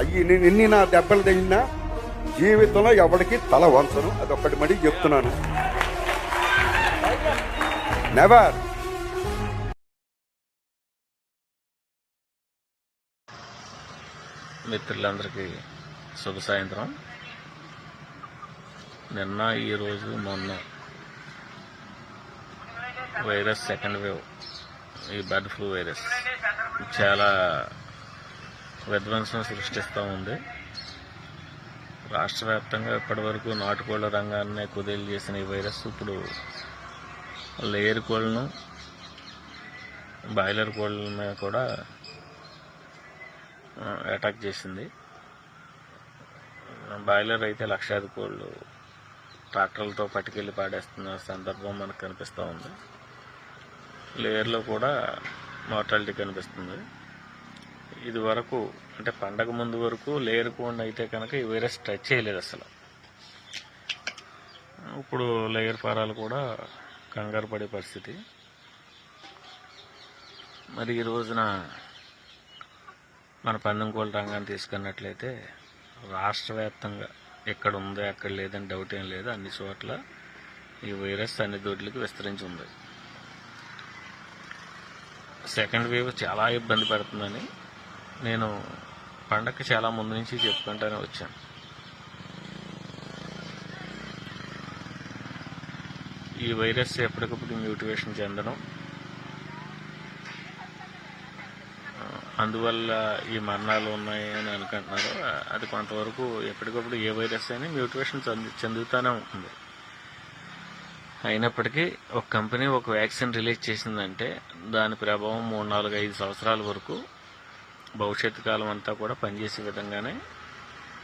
అయ్యి నేను ఎన్ని నా దెబ్బలు తగిలినా జీవితంలో ఎవరికి తల వంచను, అదొక్కటి మడి చెప్తున్నాను. నెవర్. మిత్రులందరికీ శుభ సాయంత్రం. నిన్న ఈరోజు మొన్న వైరస్ సెకండ్ వేవ్, ఈ బర్డ్ ఫ్లూ వైరస్ చాలా విధ్వంసం సృష్టిస్తూ ఉంది. రాష్ట్ర వ్యాప్తంగా ఇప్పటి వరకు నాటుకోళ్ల రంగాన్నే కుదేలు చేసిన ఈ వైరస్ ఇప్పుడు లేయర్ కోళ్లను, బాయిలర్ కోళ్ల మీద కూడా అటాక్ చేసింది. బాయిలర్ అయితే లక్షాది కోళ్ళు ట్రాక్టర్లతో పట్టుకెళ్ళి పాడేస్తున్న సందర్భం మనకు కనిపిస్తూ ఉంది. లేయర్లో కూడా మార్టాలిటీ కనిపిస్తుంది. ఇది వరకు అంటే పండగ ముందు వరకు లేయర్ కోడ్ అయితే కనుక ఈ వైరస్ టచ్ చేయలేదు అసలు. ఇప్పుడు లేయర్ ఫారాలు కూడా కంగారు పడే పరిస్థితి. మరి ఈ రోజున మన పందెం కోళ్ళ రంగాన్ని తీసుకున్నట్లయితే రాష్ట్ర వ్యాప్తంగా ఎక్కడ ఉందో ఎక్కడ లేదని డౌట్ ఏం లేదు, అన్ని చోట్ల ఈ వైరస్ అన్ని దొడ్లకి విస్తరించి ఉంది. సెకండ్ వేవ్ చాలా ఇబ్బంది పడుతుందని నేను పండగకి చాలా ముందు నుంచి చెప్పుకుంటూనే వచ్చాను. ఈ వైరస్ ఎప్పటికప్పుడు మ్యూటేషన్ చెందడం, అందువల్ల ఈ మరణాలు ఉన్నాయి అని అనుకుంటున్నారు. అది కొంతవరకు ఎప్పటికప్పుడు ఏ వైరస్ అయినా మ్యూటేషన్ చెందుతూనే ఉంటుంది. అయినప్పటికీ ఒక కంపెనీ ఒక వ్యాక్సిన్ రిలీజ్ చేసిందంటే దాని ప్రభావం 3, 4, 5 సంవత్సరాల వరకు భవిష్యత్తు కాలం అంతా కూడా పనిచేసే విధంగానే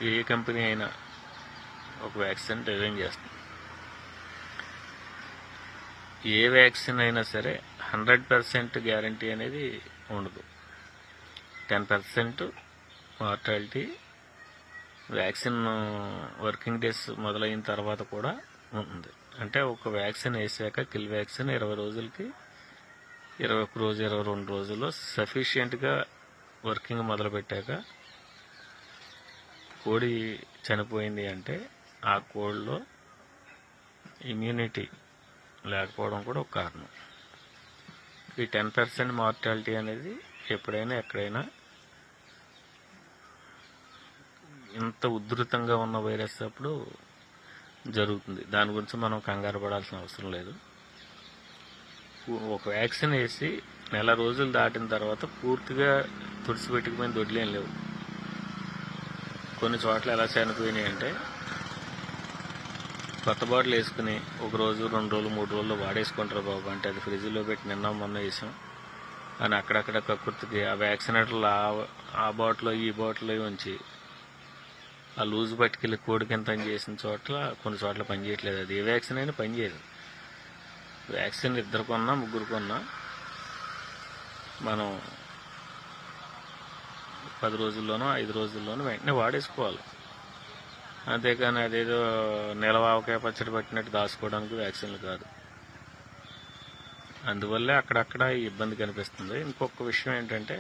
ఏ కంపెనీ అయినా ఒక వ్యాక్సిన్ డిజైన్ చేస్తుంది. ఏ వ్యాక్సిన్ అయినా సరే 100% గ్యారంటీ అనేది ఉండదు. 10% మార్టాలిటీ వ్యాక్సిన్ వర్కింగ్ డేస్ మొదలైన తర్వాత కూడా ఉంటుంది. అంటే ఒక వ్యాక్సిన్ వేసాక కిల్ వ్యాక్సిన్ 20 రోజులకి, 21 రోజు, 22 రోజుల్లో సఫిషియెంట్గా వర్కింగ్ మొదలుపెట్టాక కోడి చనిపోయింది అంటే ఆ కోడిలో ఇమ్యూనిటీ లేకపోవడం కూడా ఒక కారణం. ఈ 10% మార్టాలిటీ అనేది ఎప్పుడైనా ఎక్కడైనా ఇంత ఉధృతంగా ఉన్న వైరస్ అప్పుడు జరుగుతుంది. దాని గురించి మనం కంగారు పడాల్సిన అవసరం లేదు. ఒక వ్యాక్సిన్ వేసి నెల రోజులు దాటిన తర్వాత పూర్తిగా తుడిచిపెట్టుకుపోయిన దొడ్లేం లేవు. కొన్ని చోట్ల ఎలా చనిపోయినాయి అంటే కొత్త బాటిల్ వేసుకుని 1 రోజు, 2 రోజులు, 3 రోజుల్లో వాడేసుకుంటారు బాబు అంటే అది ఫ్రిడ్జ్లో పెట్టి నిన్న మొన్న వేసాం అని అక్కడక్కడ కక్కుర్తికి ఆ వ్యాక్సినేటర్లు ఆ బాటిల్లో ఈ బాటిల్లో ఉంచి ఆ లూజ్ పట్టుకెళ్ళి కోడికింత చేసిన చోట్ల కొన్ని చోట్ల పనిచేయట్లేదు. అది ఏ వ్యాక్సిన్ అయినా పనిచేయదు. వ్యాక్సిన్ 2 కొన్నా 3 కొన్నా మనం 10 రోజుల్లోనో 5 రోజుల్లోనో వెంటనే వాడేసుకోవాలి. అంతేకాని అదేదో నిలవావకాయ పచ్చడి పట్టినట్టు దాచుకోవడానికి వ్యాక్సిన్లు కాదు. అందువల్లే అక్కడక్కడ ఇబ్బంది కనిపిస్తుంది. ఇంకొక విషయం ఏంటంటే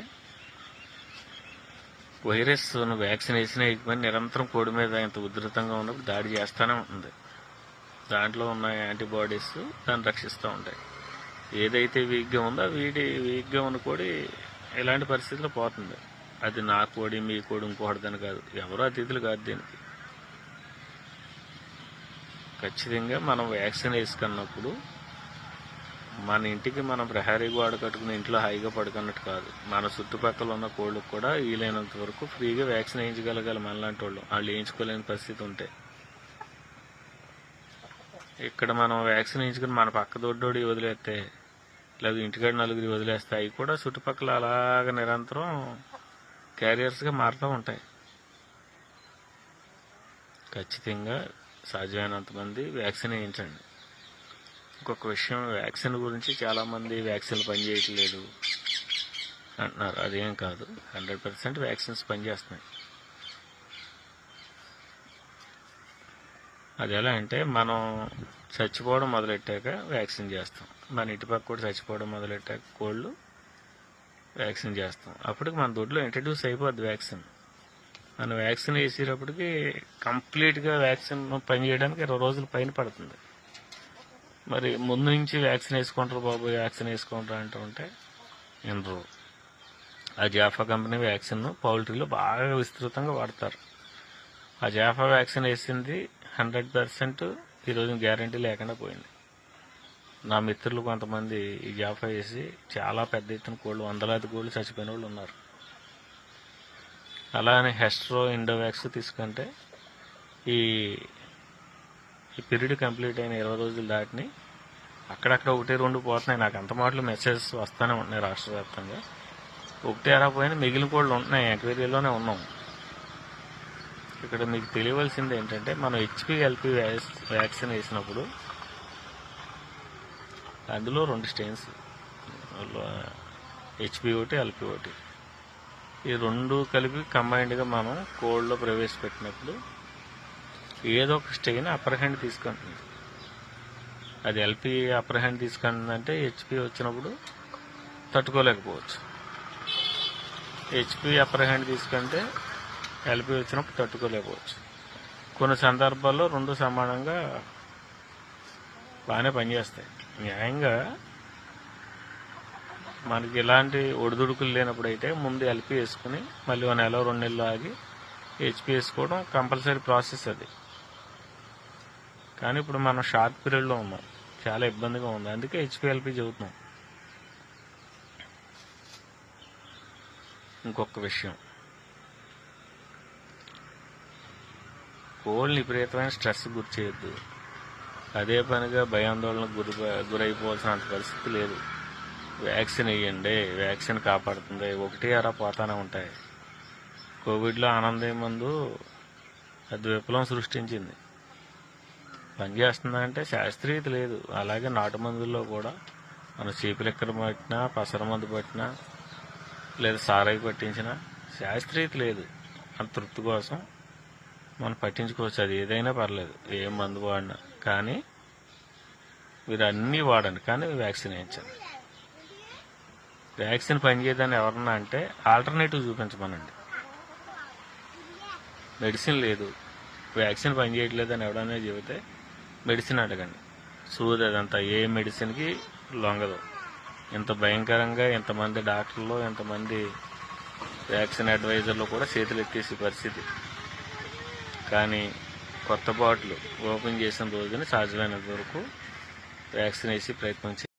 వైరస్ వ్యాక్సిన్ వేసినా ఇబ్బంది నిరంతరం కోడి మీద ఇంత ఉధృతంగా ఉన్నప్పుడు దాడి చేస్తూనే ఉంటుంది. దాంట్లో ఉన్న యాంటీబాడీస్ దాన్ని రక్షిస్తూ ఉంటాయి. ఏదైతే వీక్గా ఉందో వీక్గా ఉన్న కోడి ఎలాంటి పరిస్థితుల్లో పోతుంది. అది నా కోడి, మీ కోడి, ఇంకోటిదని కాదు, ఎవరో అతిథులు కాదు. దీనికి ఖచ్చితంగా మనం వ్యాక్సిన్ వేసుకున్నప్పుడు మన ఇంటికి మనం ప్రహరీ గోడ కట్టుకుని ఇంట్లో హాయిగా పడుకున్నట్టు కాదు, మన చుట్టుపక్కల ఉన్న కోళ్ళకు కూడా వీలైనంత వరకు ఫ్రీగా వ్యాక్సిన్ వేయించగలగాలి. మనలాంటి వాళ్ళు వేయించుకోలేని పరిస్థితి ఉంటే ఇక్కడ మనం వ్యాక్సిన్ వేయించుకుని మన పక్క దొడ్డోడి వదిలేస్తే లేదా ఇంటికాడ నలుగురి వదిలేస్తే అవి కూడా చుట్టుపక్కల అలాగ నిరంతరం క్యారియర్స్గా మారుతూ ఉంటాయి. ఖచ్చితంగా సాధ్యమైనంత మంది వ్యాక్సిన్ వేయించండి. ఇంకొక విషయం, వ్యాక్సిన్ గురించి చాలామంది వ్యాక్సిన్లు పనిచేయట్లేదు అంటున్నారు. అదేం కాదు, 100% వ్యాక్సిన్స్ పనిచేస్తున్నాయి. అది ఎలా అంటే మనం చచ్చిపోవడం మొదలెట్టాక వ్యాక్సిన్ చేస్తాం, మన ఇంటి పక్క కూడా చచ్చిపోవడం మొదలెట్టాక కోళ్ళు వ్యాక్సిన్ చేస్తాం. అప్పటికి మన దొడ్లో ఇంట్రడ్యూస్ అయిపోద్ది వ్యాక్సిన్. మనం వ్యాక్సిన్ వేసేటప్పటికి కంప్లీట్గా వ్యాక్సిన్ పనిచేయడానికి 20 రోజుల పైన పడుతుంది. మరి ముందు నుంచి వ్యాక్సిన్ వేసుకుంటారు బాబు, వ్యాక్సిన్ వేసుకుంటారు అంటూ ఉంటే వినరు. ఆ జాఫా కంపెనీ వ్యాక్సిన్ పౌల్ట్రీలో బాగా విస్తృతంగా వాడతారు. ఆ జాఫా వ్యాక్సిన్ వేసింది 100% ఈరోజు గ్యారంటీ లేకుండా పోయింది. నా మిత్రులు కొంతమంది ఈ జాఫా వేసి చాలా పెద్ద ఎత్తున కోళ్ళు, వందలాది కోళ్ళు చచ్చిపోయిన వాళ్ళు ఉన్నారు. అలానే హెస్ట్రో, ఇండోవాక్స్ తీసుకుంటే ఈ పీరియడ్ కంప్లీట్ అయిన 20 రోజులు దాటిని అక్కడక్కడ 1-2 పోతున్నాయి. నాకు అంత మాటలు మెసేజెస్ వస్తూనే ఉంటున్నాయి రాష్ట్ర వ్యాప్తంగా. 1 పోయినా మిగిలిన కోళ్ళు ఉంటున్నాయి. ఎక్వేరియాలోనే ఉన్నాం. ఇక్కడ మీకు తెలియవలసింది ఏంటంటే, మనం HPLP వ్యాక్సిన్ వేసినప్పుడు అందులో 2 స్టెయిన్స్, HB1, LP1, ఈ 2 కలిపి కంబైన్డ్గా మనం కోళ్ళలో ప్రవేశపెట్టినప్పుడు ఏదో ఒక స్టెయిన్ అప్పర్ హ్యాండ్ తీసుకుంటుంది. అది LP అప్పర్ హ్యాండ్ తీసుకుంటుందంటే HP వచ్చినప్పుడు తట్టుకోలేకపోవచ్చు. HP అప్పర్ హ్యాండ్ తీసుకుంటే LP వచ్చినప్పుడు తట్టుకోలేకపోవచ్చు. కొన్ని సందర్భాల్లో 2 సమానంగా బాగానే పనిచేస్తాయి. న్యాయంగా మనకి ఇలాంటి ఒడిదుడుకులు లేనప్పుడు అయితే ముందు LP వేసుకుని మళ్ళీ 1 నెల 2 నెలలు ఆగి HP వేసుకోవడం కంపల్సరీ ప్రాసెస్ అది. కానీ ఇప్పుడు మనం షార్ట్ పీరియడ్లో ఉన్నాం, చాలా ఇబ్బందిగా ఉంది. అందుకే HPLP చెబుతున్నాం. ఇంకొక విషయం, కోళ్ళని విపరీతమైన స్ట్రెస్ గురి చేయొద్దు. అదే పనిగా భయాందోళనకు గురైపోవాల్సిన పరిస్థితి లేదు. వ్యాక్సిన్ వేయండి, వ్యాక్సిన్ కాపాడుతుంది. 1 పోతానే ఉంటాయి. కోవిడ్లో ఆనందం మందు అది విప్లవం సృష్టించింది. పనిచేస్తుందంటే శాస్త్రీయత లేదు. అలాగే నాటు మందుల్లో కూడా మనం చీపు లెక్కర పట్టినా, పసర మందు పట్టినా, లేదా సారాయి పట్టించినా శాస్త్రీయత లేదు. అంత తృప్తి కోసం మనం పట్టించుకోవచ్చు. అది ఏదైనా పర్లేదు, ఏ మందు వాడినా. కానీ మీరు అన్నీ వాడండి, కానీ వ్యాక్సిన్ వేయించండి. వ్యాక్సిన్ పనిచేయదని ఎవరన్నా అంటే ఆల్టర్నేటివ్ చూపించమనండి. మెడిసిన్ లేదు, వ్యాక్సిన్ పనిచేయట్లేదని ఎవడన్నా చెబితే మెడిసిన్ అడగండి. సూది అదంతా ఏ మెడిసిన్కి లొంగదు. ఇంత భయంకరంగా ఎంతమంది డాక్టర్లు, ఎంతమంది వ్యాక్సిన్ అడ్వైజర్లు కూడా చేతులు ఎత్తేసే పరిస్థితి. కానీ కొత్త బాటిల్ ఓపెన్ చేసిన రోజున సాధ్యమైనంత వరకు వ్యాక్సిన్ వేసి ప్రయత్నం చేయాలి.